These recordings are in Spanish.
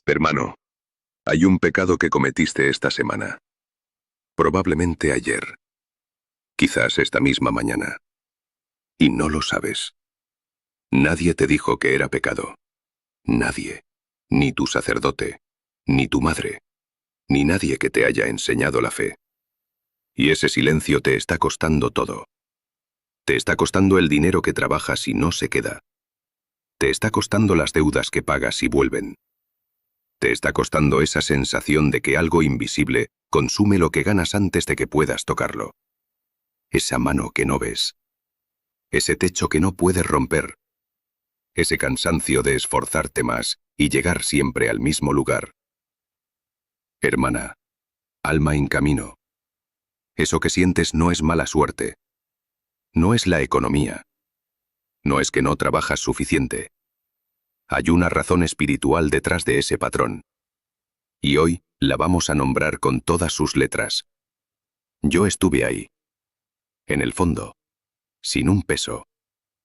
Hermano, hay un pecado que cometiste esta semana. Probablemente ayer. Quizás esta misma mañana. Y no lo sabes. Nadie te dijo que era pecado. Nadie. Ni tu sacerdote. Ni tu madre. Ni nadie que te haya enseñado la fe. Y ese silencio te está costando todo. Te está costando el dinero que trabajas y no se queda. Te está costando las deudas que pagas y vuelven. Te está costando esa sensación de que algo invisible consume lo que ganas antes de que puedas tocarlo. Esa mano que no ves. Ese techo que no puedes romper. Ese cansancio de esforzarte más y llegar siempre al mismo lugar. Hermana, alma en camino. Eso que sientes no es mala suerte. No es la economía. No es que no trabajas suficiente. Hay una razón espiritual detrás de ese patrón. Y hoy la vamos a nombrar con todas sus letras. Yo estuve ahí. En el fondo. Sin un peso.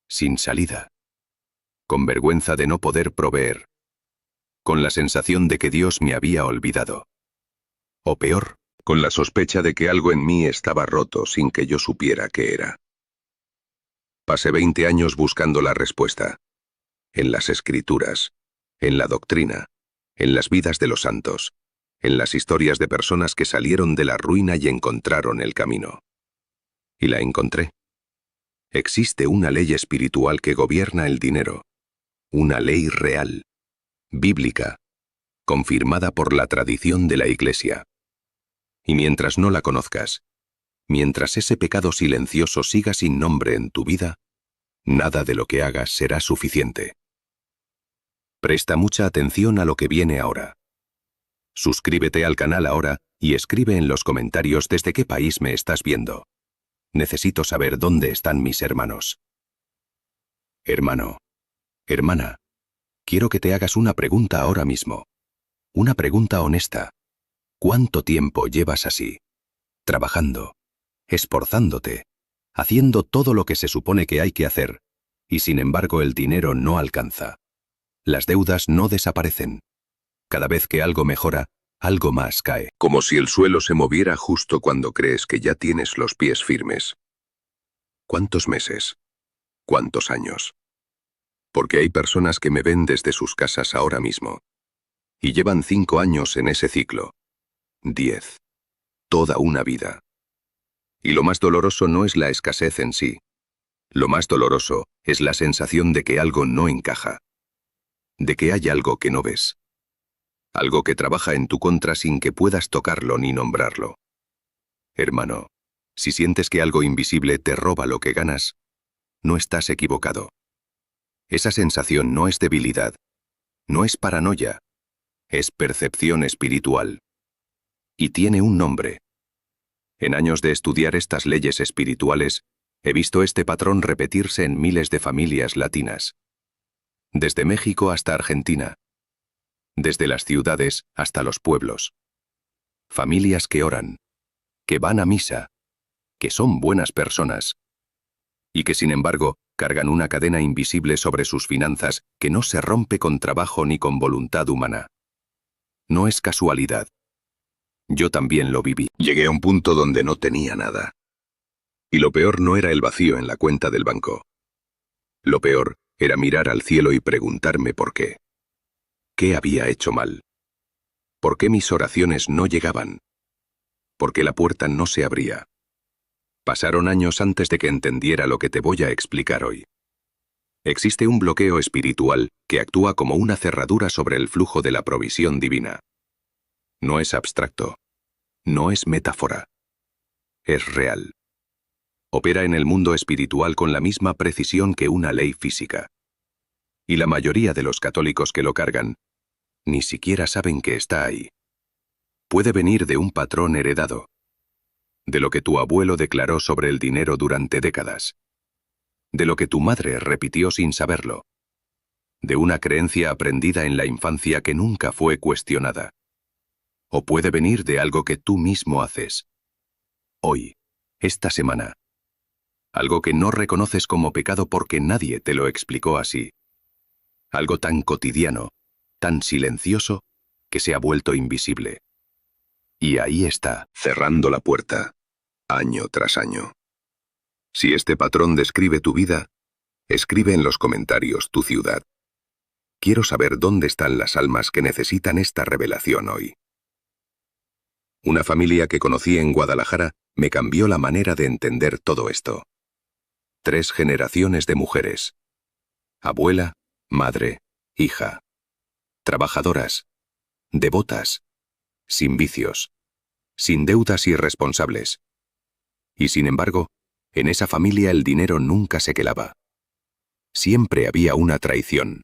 Sin salida. Con vergüenza de no poder proveer. Con la sensación de que Dios me había olvidado. O peor, con la sospecha de que algo en mí estaba roto sin que yo supiera qué era. Pasé 20 años buscando la respuesta. En las escrituras, en la doctrina, en las vidas de los santos, en las historias de personas que salieron de la ruina y encontraron el camino. Y la encontré. Existe una ley espiritual que gobierna el dinero. Una ley real, bíblica, confirmada por la tradición de la Iglesia. Y mientras no la conozcas, mientras ese pecado silencioso siga sin nombre en tu vida, nada de lo que hagas será suficiente. Presta mucha atención a lo que viene ahora. Suscríbete al canal ahora y escribe en los comentarios desde qué país me estás viendo. Necesito saber dónde están mis hermanos. Hermano, hermana, quiero que te hagas una pregunta ahora mismo. Una pregunta honesta. ¿Cuánto tiempo llevas así? Trabajando, esforzándote, haciendo todo lo que se supone que hay que hacer, y sin embargo el dinero no alcanza. Las deudas no desaparecen. Cada vez que algo mejora, algo más cae. Como si el suelo se moviera justo cuando crees que ya tienes los pies firmes. ¿Cuántos meses? ¿Cuántos años? Porque hay personas que me ven desde sus casas ahora mismo. Y llevan 5 años en ese ciclo. 10. Toda una vida. Y lo más doloroso no es la escasez en sí. Lo más doloroso es la sensación de que algo no encaja. De que hay algo que no ves. Algo que trabaja en tu contra sin que puedas tocarlo ni nombrarlo. Hermano, si sientes que algo invisible te roba lo que ganas, no estás equivocado. Esa sensación no es debilidad, no es paranoia, es percepción espiritual. Y tiene un nombre. En años de estudiar estas leyes espirituales, he visto este patrón repetirse en miles de familias latinas. Desde México hasta Argentina. Desde las ciudades hasta los pueblos. Familias que oran, que van a misa, que son buenas personas, y que sin embargo cargan una cadena invisible sobre sus finanzas que no se rompe con trabajo ni con voluntad humana. No es casualidad. Yo también lo viví. Llegué a un punto donde no tenía nada. Y lo peor no era el vacío en la cuenta del banco. Lo peor era mirar al cielo y preguntarme por qué. ¿Qué había hecho mal? ¿Por qué mis oraciones no llegaban? ¿Por qué la puerta no se abría? Pasaron años antes de que entendiera lo que te voy a explicar hoy. Existe un bloqueo espiritual que actúa como una cerradura sobre el flujo de la provisión divina. No es abstracto. No es metáfora. Es real. Opera en el mundo espiritual con la misma precisión que una ley física. Y la mayoría de los católicos que lo cargan ni siquiera saben que está ahí. Puede venir de un patrón heredado. De lo que tu abuelo declaró sobre el dinero durante décadas. De lo que tu madre repitió sin saberlo. De una creencia aprendida en la infancia que nunca fue cuestionada. O puede venir de algo que tú mismo haces. Hoy, esta semana. Algo que no reconoces como pecado porque nadie te lo explicó así. Algo tan cotidiano, tan silencioso, que se ha vuelto invisible. Y ahí está, cerrando la puerta, año tras año. Si este patrón describe tu vida, escribe en los comentarios tu ciudad. Quiero saber dónde están las almas que necesitan esta revelación hoy. Una familia que conocí en Guadalajara me cambió la manera de entender todo esto. 3 generaciones de mujeres. Abuela, madre, hija. Trabajadoras. Devotas. Sin vicios. Sin deudas irresponsables. Y sin embargo, en esa familia el dinero nunca se quelaba. Siempre había una traición.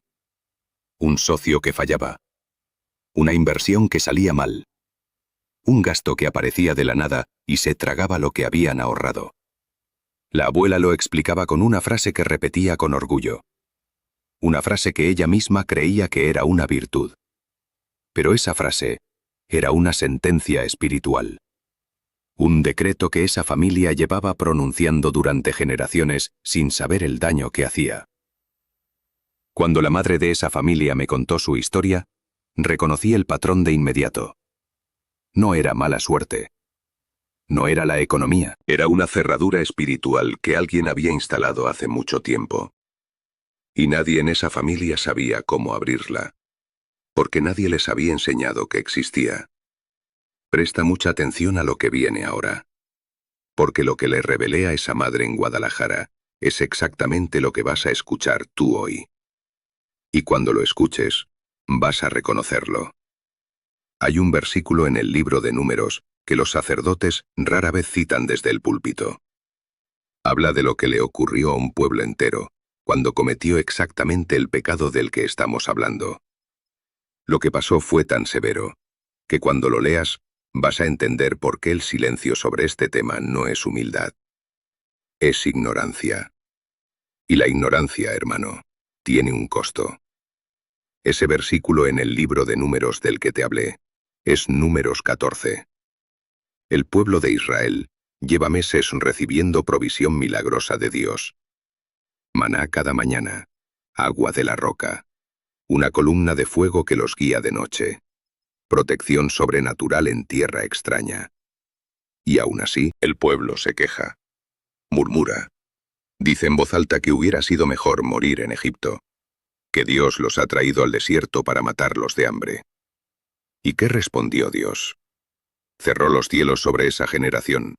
Un socio que fallaba. Una inversión que salía mal. Un gasto que aparecía de la nada y se tragaba lo que habían ahorrado. La abuela lo explicaba con una frase que repetía con orgullo. Una frase que ella misma creía que era una virtud. Pero esa frase era una sentencia espiritual. Un decreto que esa familia llevaba pronunciando durante generaciones sin saber el daño que hacía. Cuando la madre de esa familia me contó su historia, reconocí el patrón de inmediato. No era mala suerte. No era la economía. Era una cerradura espiritual que alguien había instalado hace mucho tiempo. Y nadie en esa familia sabía cómo abrirla. Porque nadie les había enseñado que existía. Presta mucha atención a lo que viene ahora. Porque lo que le revelé a esa madre en Guadalajara es exactamente lo que vas a escuchar tú hoy. Y cuando lo escuches, vas a reconocerlo. Hay un versículo en el libro de Números que los sacerdotes rara vez citan desde el púlpito. Habla de lo que le ocurrió a un pueblo entero, cuando cometió exactamente el pecado del que estamos hablando. Lo que pasó fue tan severo, que cuando lo leas, vas a entender por qué el silencio sobre este tema no es humildad. Es ignorancia. Y la ignorancia, hermano, tiene un costo. Ese versículo en el libro de Números del que te hablé es Números 14. El pueblo de Israel lleva meses recibiendo provisión milagrosa de Dios. Maná cada mañana, agua de la roca, una columna de fuego que los guía de noche, protección sobrenatural en tierra extraña. Y aún así, el pueblo se queja. Murmura. Dice en voz alta que hubiera sido mejor morir en Egipto, que Dios los ha traído al desierto para matarlos de hambre. ¿Y qué respondió Dios? Cerró los cielos sobre esa generación.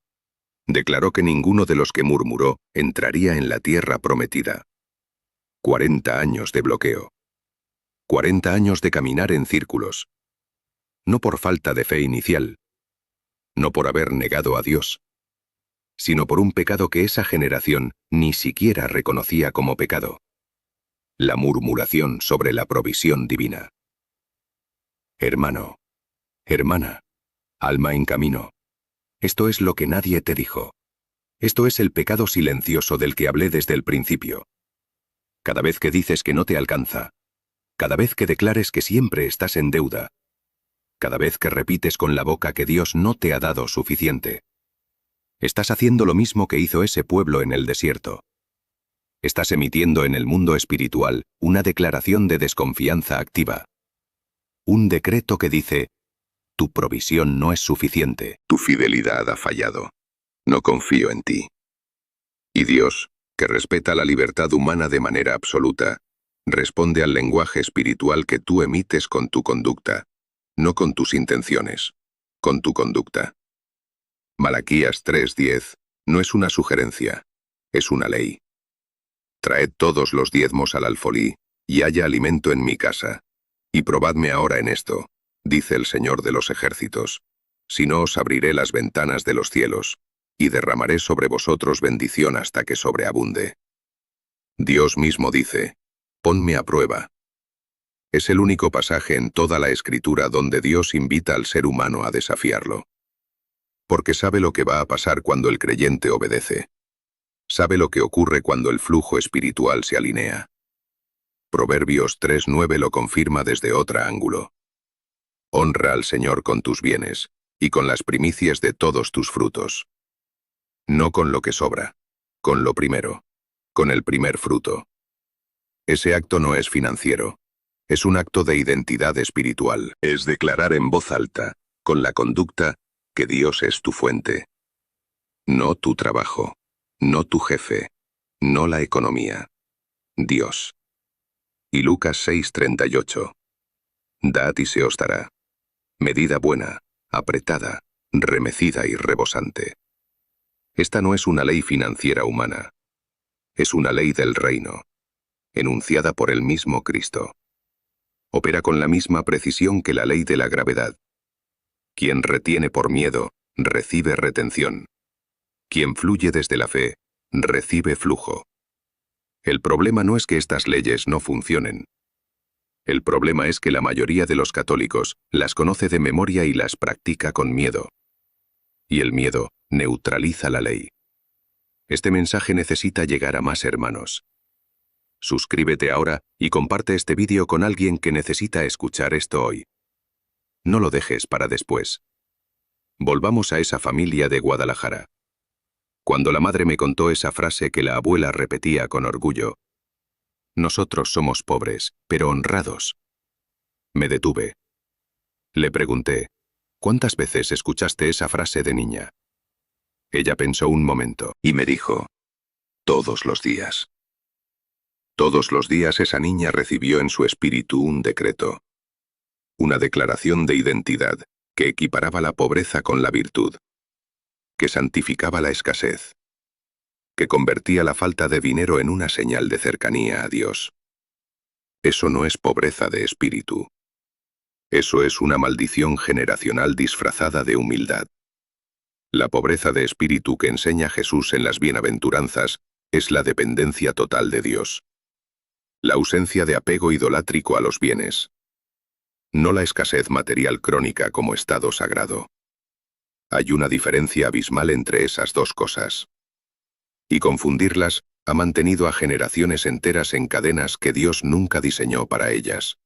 Declaró que ninguno de los que murmuró entraría en la tierra prometida. 40 años de bloqueo. 40 años de caminar en círculos. No por falta de fe inicial. No por haber negado a Dios. Sino por un pecado que esa generación ni siquiera reconocía como pecado. La murmuración sobre la provisión divina. Hermano. Hermana. Alma en camino. Esto es lo que nadie te dijo. Esto es el pecado silencioso del que hablé desde el principio. Cada vez que dices que no te alcanza. Cada vez que declares que siempre estás en deuda. Cada vez que repites con la boca que Dios no te ha dado suficiente. Estás haciendo lo mismo que hizo ese pueblo en el desierto. Estás emitiendo en el mundo espiritual una declaración de desconfianza activa. Un decreto que dice: tu provisión no es suficiente. Tu fidelidad ha fallado. No confío en ti. Y Dios, que respeta la libertad humana de manera absoluta, responde al lenguaje espiritual que tú emites con tu conducta, no con tus intenciones, con tu conducta. Malaquías 3:10 no es una sugerencia, es una ley. Traed todos los diezmos al alfolí, y haya alimento en mi casa. Y probadme ahora en esto, dice el Señor de los ejércitos, si no os abriré las ventanas de los cielos, y derramaré sobre vosotros bendición hasta que sobreabunde. Dios mismo dice, ponme a prueba. Es el único pasaje en toda la Escritura donde Dios invita al ser humano a desafiarlo. Porque sabe lo que va a pasar cuando el creyente obedece. Sabe lo que ocurre cuando el flujo espiritual se alinea. Proverbios 3:9 lo confirma desde otro ángulo. Honra al Señor con tus bienes, y con las primicias de todos tus frutos. No con lo que sobra, con lo primero, con el primer fruto. Ese acto no es financiero, Es un acto de identidad espiritual. Es declarar en voz alta, con la conducta, que Dios es tu fuente. No tu trabajo. No tu jefe. No la economía. Dios. Y Lucas 6:38. Dad y se os dará. Medida buena, apretada, remecida y rebosante. Esta no es una ley financiera humana. Es una ley del reino, enunciada por el mismo Cristo. Opera con la misma precisión que la ley de la gravedad. Quien retiene por miedo, recibe retención. Quien fluye desde la fe, recibe flujo. El problema no es que estas leyes no funcionen. El problema es que la mayoría de los católicos las conoce de memoria y las practica con miedo. Y el miedo neutraliza la ley. Este mensaje necesita llegar a más hermanos. Suscríbete ahora y comparte este vídeo con alguien que necesita escuchar esto hoy. No lo dejes para después. Volvamos a esa familia de Guadalajara. Cuando la madre me contó esa frase que la abuela repetía con orgullo: nosotros somos pobres, pero honrados. Me detuve. Le pregunté, ¿cuántas veces escuchaste esa frase de niña? Ella pensó un momento y me dijo, todos los días. Todos los días esa niña recibió en su espíritu un decreto. Una declaración de identidad que equiparaba la pobreza con la virtud. Que santificaba la escasez. Que convertía la falta de dinero en una señal de cercanía a Dios. Eso no es pobreza de espíritu. Eso es una maldición generacional disfrazada de humildad. La pobreza de espíritu que enseña Jesús en las bienaventuranzas es la dependencia total de Dios. La ausencia de apego idolátrico a los bienes. No la escasez material crónica como estado sagrado. Hay una diferencia abismal entre esas dos cosas. Y confundirlas ha mantenido a generaciones enteras en cadenas que Dios nunca diseñó para ellas.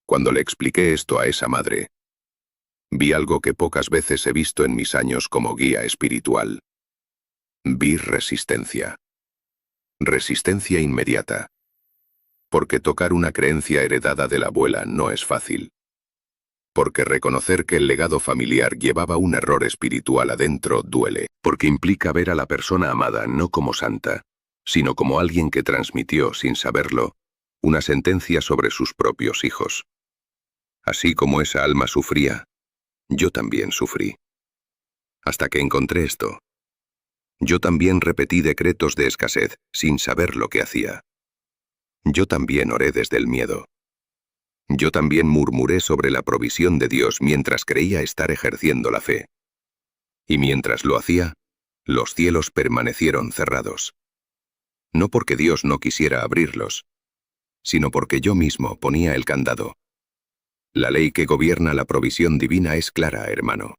Cuando le expliqué esto a esa madre, vi algo que pocas veces he visto en mis años como guía espiritual. Vi resistencia. Resistencia inmediata. Porque tocar una creencia heredada de la abuela no es fácil. Porque reconocer que el legado familiar llevaba un error espiritual adentro duele. Porque implica ver a la persona amada no como santa, sino como alguien que transmitió, sin saberlo, una sentencia sobre sus propios hijos. Así como esa alma sufría, yo también sufrí. Hasta que encontré esto. Yo también repetí decretos de escasez, sin saber lo que hacía. Yo también oré desde el miedo. Yo también murmuré sobre la provisión de Dios mientras creía estar ejerciendo la fe. Y mientras lo hacía, los cielos permanecieron cerrados. No porque Dios no quisiera abrirlos, sino porque yo mismo ponía el candado. La ley que gobierna la provisión divina es clara, hermano.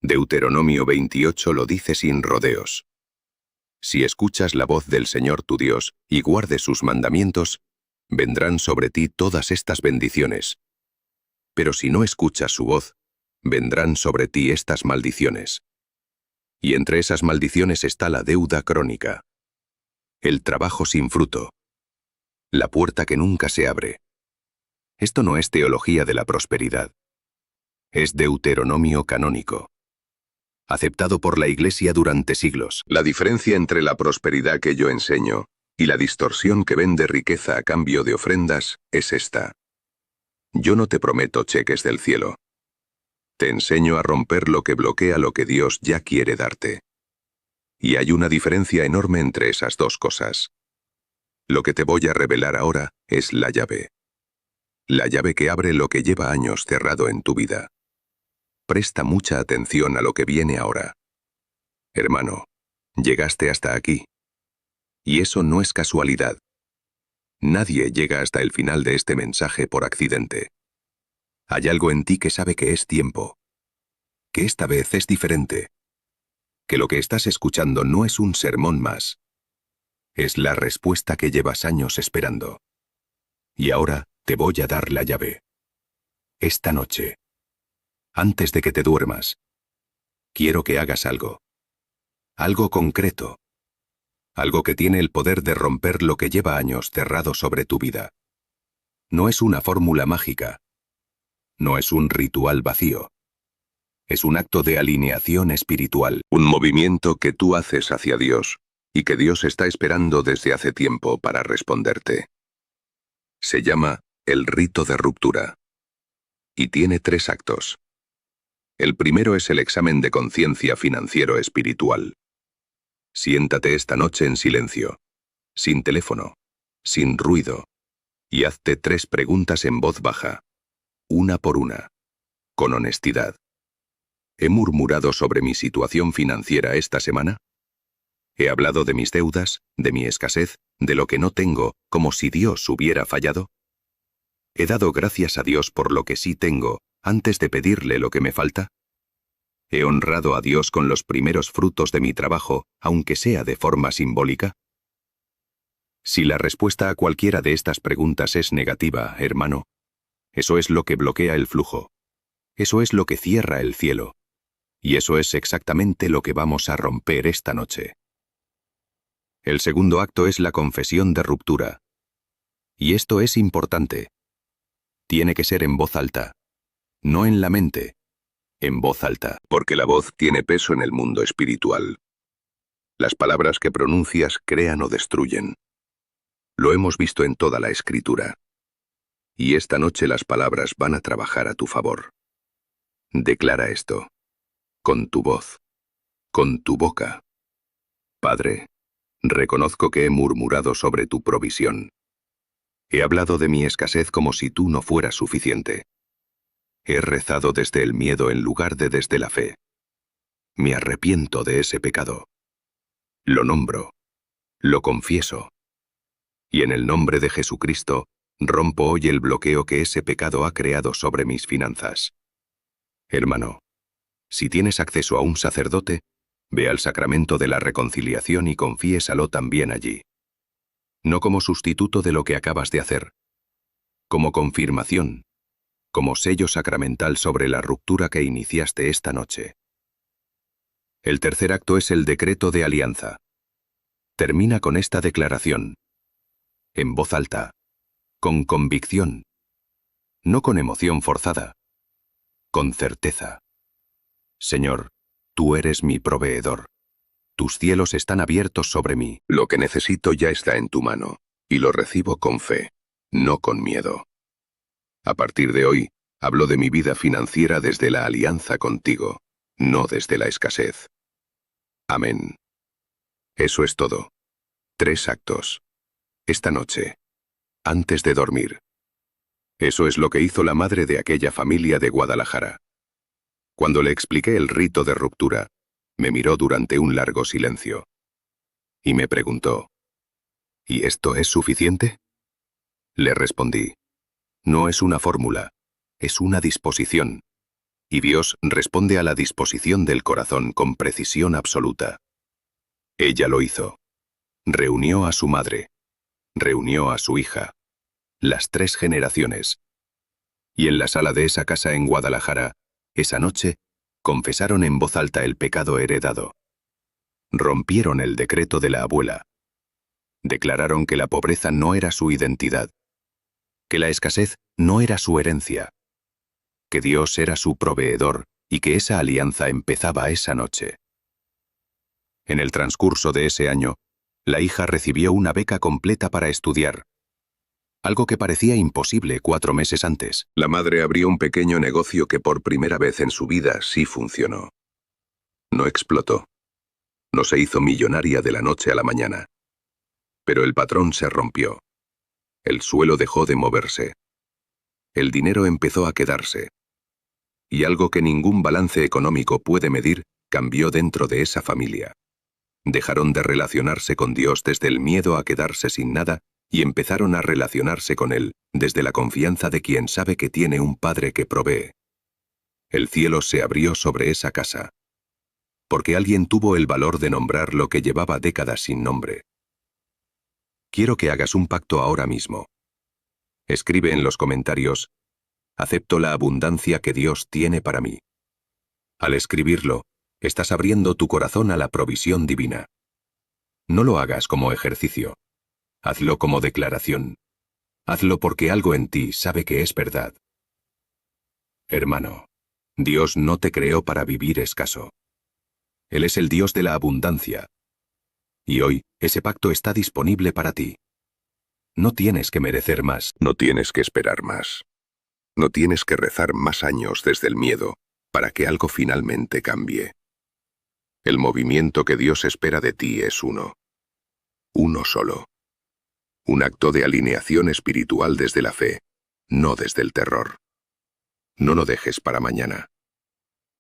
Deuteronomio 28 lo dice sin rodeos. Si escuchas la voz del Señor tu Dios y guardes sus mandamientos, vendrán sobre ti todas estas bendiciones. Pero si no escuchas su voz, vendrán sobre ti estas maldiciones. Y entre esas maldiciones está la deuda crónica. El trabajo sin fruto. La puerta que nunca se abre. Esto no es teología de la prosperidad. Es Deuteronomio canónico. Aceptado por la Iglesia durante siglos. La diferencia entre la prosperidad que yo enseño y la distorsión que vende riqueza a cambio de ofrendas es esta. Yo no te prometo cheques del cielo. Te enseño a romper lo que bloquea lo que Dios ya quiere darte. Y hay una diferencia enorme entre esas dos cosas. Lo que te voy a revelar ahora es la llave. La llave que abre lo que lleva años cerrado en tu vida. Presta mucha atención a lo que viene ahora. Hermano, llegaste hasta aquí. Y eso no es casualidad. Nadie llega hasta el final de este mensaje por accidente. Hay algo en ti que sabe que es tiempo. Que esta vez es diferente. Que lo que estás escuchando no es un sermón más. Es la respuesta que llevas años esperando. Y ahora te voy a dar la llave. Esta noche. Antes de que te duermas. Quiero que hagas algo. Algo concreto. Algo que tiene el poder de romper lo que lleva años cerrado sobre tu vida. No es una fórmula mágica. No es un ritual vacío. Es un acto de alineación espiritual. Un movimiento que tú haces hacia Dios y que Dios está esperando desde hace tiempo para responderte. Se llama el rito de ruptura. Y tiene 3 actos. El primero es el examen de conciencia financiero espiritual. Siéntate esta noche en silencio, sin teléfono, sin ruido, y hazte 3 preguntas en voz baja, una por una, con honestidad. ¿He murmurado sobre mi situación financiera esta semana? ¿He hablado de mis deudas, de mi escasez, de lo que no tengo, como si Dios hubiera fallado? ¿He dado gracias a Dios por lo que sí tengo, antes de pedirle lo que me falta? ¿He honrado a Dios con los primeros frutos de mi trabajo, aunque sea de forma simbólica? Si la respuesta a cualquiera de estas preguntas es negativa, hermano, eso es lo que bloquea el flujo. Eso es lo que cierra el cielo. Y eso es exactamente lo que vamos a romper esta noche. El segundo acto es la confesión de ruptura. Y esto es importante. Tiene que ser en voz alta. No en la mente. En voz alta. Porque la voz tiene peso en el mundo espiritual. Las palabras que pronuncias crean o destruyen. Lo hemos visto en toda la Escritura. Y esta noche las palabras van a trabajar a tu favor. Declara esto. Con tu voz. Con tu boca. Padre, reconozco que he murmurado sobre tu provisión. He hablado de mi escasez como si tú no fueras suficiente. He rezado desde el miedo en lugar de desde la fe. Me arrepiento de ese pecado. Lo nombro. Lo confieso. Y en el nombre de Jesucristo, rompo hoy el bloqueo que ese pecado ha creado sobre mis finanzas. Hermano, si tienes acceso a un sacerdote, ve al sacramento de la reconciliación y confiésalo también allí. No como sustituto de lo que acabas de hacer. Como confirmación. Como sello sacramental sobre la ruptura que iniciaste esta noche. El tercer acto es el decreto de alianza. Termina con esta declaración. En voz alta. Con convicción. No con emoción forzada. Con certeza. Señor, tú eres mi proveedor. Tus cielos están abiertos sobre mí. Lo que necesito ya está en tu mano, y lo recibo con fe, no con miedo. A partir de hoy, hablo de mi vida financiera desde la alianza contigo, no desde la escasez. Amén. Eso es todo. 3 actos. Esta noche. Antes de dormir. Eso es lo que hizo la madre de aquella familia de Guadalajara. Cuando le expliqué el rito de ruptura, me miró durante un largo silencio. Y me preguntó, ¿y esto es suficiente? Le respondí, no es una fórmula, es una disposición. Y Dios responde a la disposición del corazón con precisión absoluta. Ella lo hizo. Reunió a su madre. Reunió a su hija. Las 3 generaciones. Y en la sala de esa casa en Guadalajara, esa noche, confesaron en voz alta el pecado heredado. Rompieron el decreto de la abuela. Declararon que la pobreza no era su identidad. Que la escasez no era su herencia. Que Dios era su proveedor y que esa alianza empezaba esa noche. En el transcurso de ese año, la hija recibió una beca completa para estudiar. Algo que parecía imposible 4 meses antes. La madre abrió un pequeño negocio que por primera vez en su vida sí funcionó. No explotó. No se hizo millonaria de la noche a la mañana. Pero el patrón se rompió. El suelo dejó de moverse. El dinero empezó a quedarse. Y algo que ningún balance económico puede medir, cambió dentro de esa familia. Dejaron de relacionarse con Dios desde el miedo a quedarse sin nada, y empezaron a relacionarse con Él, desde la confianza de quien sabe que tiene un Padre que provee. El cielo se abrió sobre esa casa. Porque alguien tuvo el valor de nombrar lo que llevaba décadas sin nombre. Quiero que hagas un pacto ahora mismo. Escribe en los comentarios, acepto la abundancia que Dios tiene para mí. Al escribirlo, estás abriendo tu corazón a la provisión divina. No lo hagas como ejercicio. Hazlo como declaración. Hazlo porque algo en ti sabe que es verdad. Hermano, Dios no te creó para vivir escaso. Él es el Dios de la abundancia. Y hoy, ese pacto está disponible para ti. No tienes que merecer más. No tienes que esperar más. No tienes que rezar más años desde el miedo para que algo finalmente cambie. El movimiento que Dios espera de ti es uno. Uno solo. Un acto de alineación espiritual desde la fe, no desde el terror. No lo dejes para mañana.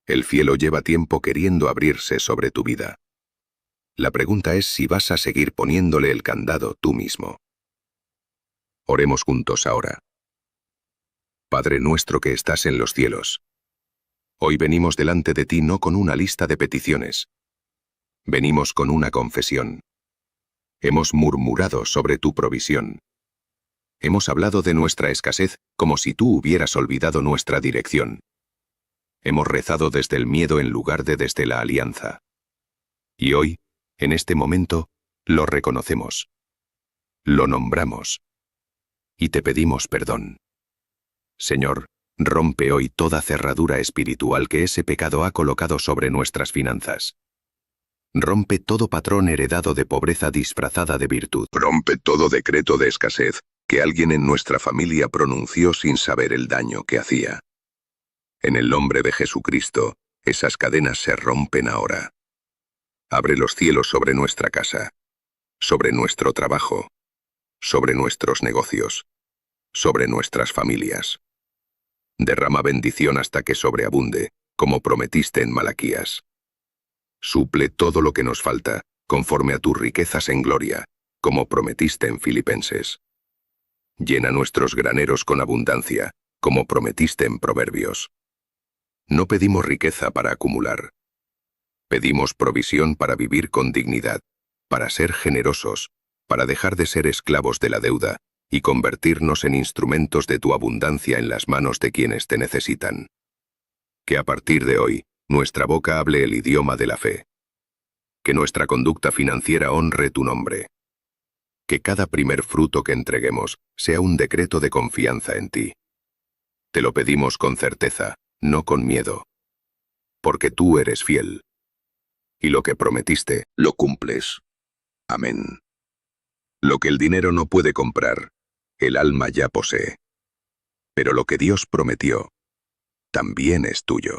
El cielo lleva tiempo queriendo abrirse sobre tu vida. La pregunta es si vas a seguir poniéndole el candado tú mismo. Oremos juntos ahora. Padre nuestro que estás en los cielos. Hoy venimos delante de ti no con una lista de peticiones. Venimos con una confesión. Hemos murmurado sobre tu provisión. Hemos hablado de nuestra escasez como si tú hubieras olvidado nuestra dirección. Hemos rezado desde el miedo en lugar de desde la alianza. Y hoy, en este momento, lo reconocemos. Lo nombramos. Y te pedimos perdón. Señor, rompe hoy toda cerradura espiritual que ese pecado ha colocado sobre nuestras finanzas. Rompe todo patrón heredado de pobreza disfrazada de virtud. Rompe todo decreto de escasez que alguien en nuestra familia pronunció sin saber el daño que hacía. En el nombre de Jesucristo, esas cadenas se rompen ahora. Abre los cielos sobre nuestra casa, sobre nuestro trabajo, sobre nuestros negocios, sobre nuestras familias. Derrama bendición hasta que sobreabunde, como prometiste en Malaquías. Suple todo lo que nos falta, conforme a tus riquezas en gloria, como prometiste en Filipenses. Llena nuestros graneros con abundancia, como prometiste en Proverbios. No pedimos riqueza para acumular. Pedimos provisión para vivir con dignidad, para ser generosos, para dejar de ser esclavos de la deuda y convertirnos en instrumentos de tu abundancia en las manos de quienes te necesitan. Que a partir de hoy, nuestra boca hable el idioma de la fe. Que nuestra conducta financiera honre tu nombre. Que cada primer fruto que entreguemos sea un decreto de confianza en ti. Te lo pedimos con certeza, no con miedo. Porque tú eres fiel. Y lo que prometiste, lo cumples. Amén. Lo que el dinero no puede comprar, el alma ya posee. Pero lo que Dios prometió, también es tuyo.